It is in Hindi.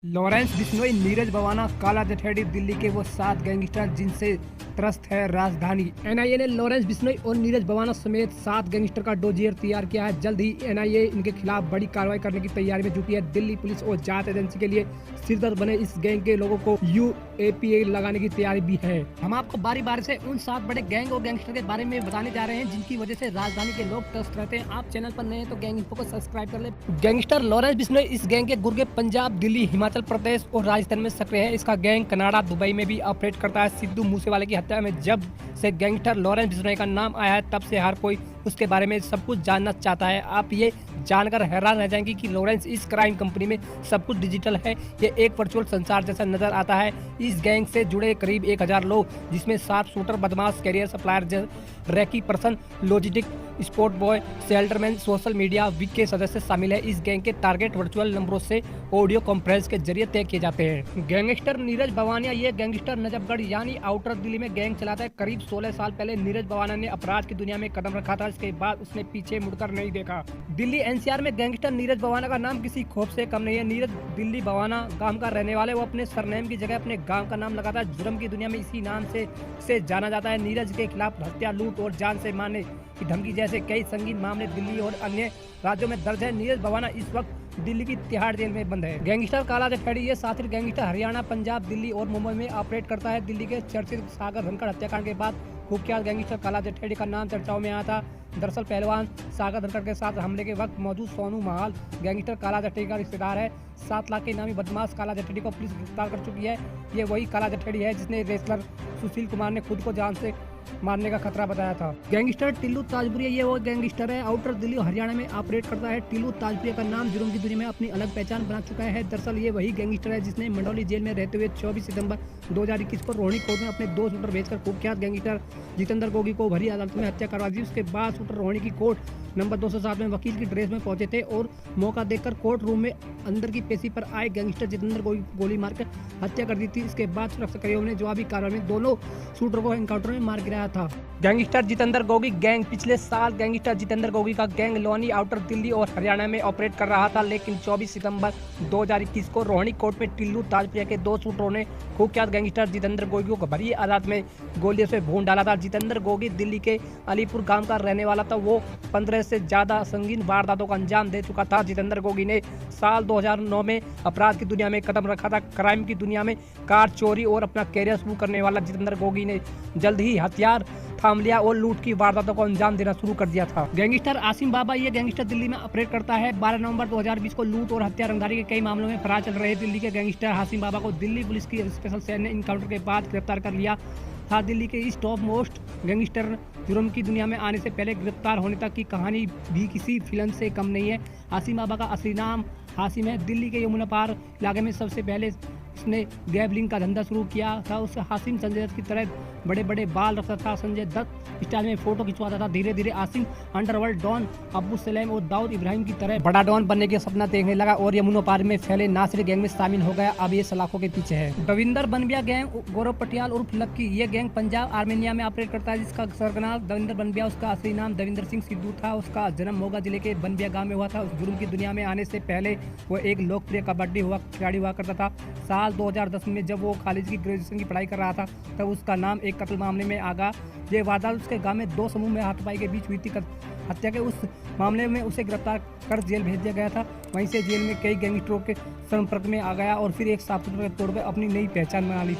लॉरेंस बिश्नोई, नीरज भवाना, काला जठेड़ी दिल्ली के वो 7 गैंगस्टर जिनसे त्रस्त है राजधानी। एनआईए ने लॉरेंस बिश्नोई और नीरज भवाना समेत 7 गैंगस्टर का डोजियर तैयार किया है। जल्द ही एनआईए इनके खिलाफ बड़ी कार्रवाई करने की तैयारी में जुटी है। दिल्ली पुलिस और जांच एजेंसी के लिए सिरदर्द बने इस गैंग के लोगों को यूएपीए लगाने की तैयारी भी है। हम आपको बारी बारी से उन 7 बड़े गैंग और गैंगस्टर के बारे में बताने जा रहे हैं जिनकी वजह से राजधानी के लोग त्रस्त रहते हैं। आप चैनल पर नए हैं तो गैंग इन्फो को सब्सक्राइब कर ले। गैंगस्टर लॉरेंस बिश्नोई इस गैंग के गुर्गे पंजाब, दिल्ली, हिमाचल प्रदेश और राजस्थान में सक्रिय है। इसका गैंग कनाडा, दुबई में भी ऑपरेट करता है। सिद्धू मूसेवाले की हत्या में जब से गैंगस्टर लॉरेंस बिश्नोई का नाम आया है तब से हर कोई उसके बारे में सब कुछ जानना चाहता है। आप ये जानकर हैरान रह जाएंगे कि लॉरेंस इस क्राइम कंपनी में सब कुछ डिजिटल है। ये एक वर्चुअल संसार जैसा नजर आता है। इस गैंग से जुड़े करीब 1000 लोग, जिसमें शार्प शूटर, बदमाश, carrier supplier, recce person, logistic, sport boy, shelter man, social media week के सदस्य शामिल है। इस गैंग के टारगेट वर्चुअल नंबरों से ऑडियो कॉन्फ्रेंस के जरिए तय किए जाते हैं। गैंगस्टर नीरज भवानिया, ये गैंगस्टर नजफगढ़ यानी आउटर दिल्ली में गैंग चलाता है। करीब 16 साल पहले नीरज भवाना ने अपराध की दुनिया में कदम रखा था। इसके बाद उसने पीछे मुड़कर नहीं देखा। दिल्ली एनसीआर में गैंगस्टर नीरज भवाना का नाम किसी खौफ से कम नहीं है। नीरज दिल्ली भवाना गांव का रहने वाले, वो अपने सरनेम की जगह अपने गांव का नाम लगाता है। जुर्म की दुनिया में इसी नाम से जाना जाता है। नीरज के खिलाफ हत्या, लूट और जान से मारने की धमकी जैसे कई संगीन मामले दिल्ली और अन्य राज्यों में दर्ज है। नीरज भवाना इस वक्त दिल्ली की तिहाड़ जेल में बंद है। गैंगस्टर काला जठेड़ी, ये साथी गैंगस्टर हरियाणा, पंजाब, दिल्ली और मुंबई में ऑपरेट करता है। दिल्ली के चर्चित सागर धनखड़ हत्याकांड के बाद कुख्यात गैंगस्टर काला जठेड़ी का नाम चर्चाओं में आया था। दरअसल पहलवान सागर धनखड़ के साथ हमले के वक्त मौजूद सोनू महाल गैंगस्टर काला जठेड़ी का रिश्तेदार है। 7 लाख के इनामी बदमाश काला जठेड़ी को पुलिस गिरफ्तार कर चुकी है। ये वही काला जठेड़ी है जिसने रेसलर सुशील कुमार ने खुद को जान से मारने का खतरा बताया था। गैंगस्टर टिल्लू ताजपुरिया, ये वो गैंगस्टर है आउटर दिल्ली और हरियाणा में ऑपरेट करता है। टिल्लू ताजपुरिया का नाम जुर्म की दुनिया में अपनी अलग पहचान बना चुका है। दरअसल ये वही गैंगस्टर है जिसने मंडौली जेल में रहते हुए 24 सितंबर 2021 को रोहिणी कोर्ट में अपने 2 शूटर भेजकर कुख्यात गैंगस्टर जितेंद्र गोगी को भरी अदालत में हत्या करवा दी। उसके बाद शूटर रोहिणी की कोर्ट नंबर 207 में वकील की ड्रेस में पहुंचे थे और मौका देखकर कोर्ट रूम में अंदर की पेशी पर आए गैंगस्टर जितेंद्र गोगी गोली मारकर हत्या कर दी थी। इसके बाद सुरक्षाकर्मियों ने जवाबी कार्रवाई में दोनों शूटर को एनकाउंटर में मार गिराया था। गैंगस्टर जितेंद्र गोगी गैंग, पिछले साल गैंगस्टर जितेंद्र गोगी का गैंग लोनी आउटर दिल्ली और हरियाणा में ऑपरेट कर रहा था, लेकिन 24 सितंबर 2021 को रोहिणी कोर्ट में टिल्लू ताजपुरिया के 2 शूटरों ने कुख्यात गैंगस्टर जितेंद्र गोगी को भरी अदालत में गोलियों से भून डाला था। जितेंद्र गोगी दिल्ली के अलीपुर गांव का रहने वाला था। वो 15 से ज्यादा संगीन वारदातों का अंजाम दे चुका था। जितेंद्र गोगी ने साल 2009 में अपराध की दुनिया में कदम रखा था। क्राइम की दुनिया में कार चोरी और अपना कैरियर शुरू करने वाला जितेंद्र गोगी ने जल्द ही हथियार थाम लिया और लूट की वारदातों को अंजाम देना शुरू कर दिया था। गैंगस्टर आसिम बाबा, ये गैंगस्टर दिल्ली में ऑपरेट करता है। 12 नवंबर 2020 को लूट और हत्या रंगदारी के कई मामलों में फरार चल रहे दिल्ली के गैंगस्टर आसिम बाबा को दिल्ली पुलिस की स्पेशल सेल ने इनकाउंटर के बाद गिरफ्तार कर लिया था। दिल्ली के इस टॉप मोस्ट गैंगस्टर जुर्म की दुनिया में आने से पहले गिरफ्तार होने तक की कहानी भी किसी फिल्म से कम नहीं है। आसिम बाबा का असली नाम हासिम है। दिल्ली के यमुना पार इलाके में सबसे पहले इसने गैबलिंग का धंधा शुरू किया था। उस हासिम संजय दत्त की तरह बड़े बड़े बाल रखता था। संजय दत्त स्टाइल में फोटो खिंचवाता था। धीरे धीरे आसिम अंडरवर्ल्ड डॉन अब्बू सलेम और दाऊद इब्राहिम की तरह बड़ा डॉन बनने का सपना देखने लगा और यमुना पार में फैले नासिर गैंग में शामिल हो गया। अब ये सलाखों के पीछे है। दविंदर बनबिया गैंग, गौरव पटियाल उर्फ लक्की, ये गैंग पंजाब आर्मेनिया में ऑपरेट करता है। जिसका सरगना दविंदर बनबिया, उसका असली नाम दविंदर सिंह सिद्धू था। उसका जन्म मोगा जिले के बनबिया गाँव में हुआ था। उस जुर्म की दुनिया में आने से पहले वो एक लोकप्रिय कबड्डी खिलाड़ी हुआ करता था। साल 2010 में जब वो कॉलेज की ग्रेजुएशन की पढ़ाई कर रहा था तब उसका नाम एक कत्ल मामले में आ गया। ये वारदात उसके गांव में 2 समूह में हाथापाई के बीच हुई थी। हत्या के उस मामले में उसे गिरफ्तार कर जेल भेज दिया गया था। वहीं से जेल में कई गैंगस्टरों के संपर्क में आ गया और फिर एक साफ सुथरे तौर पर अपनी नई पहचान बना ली थी।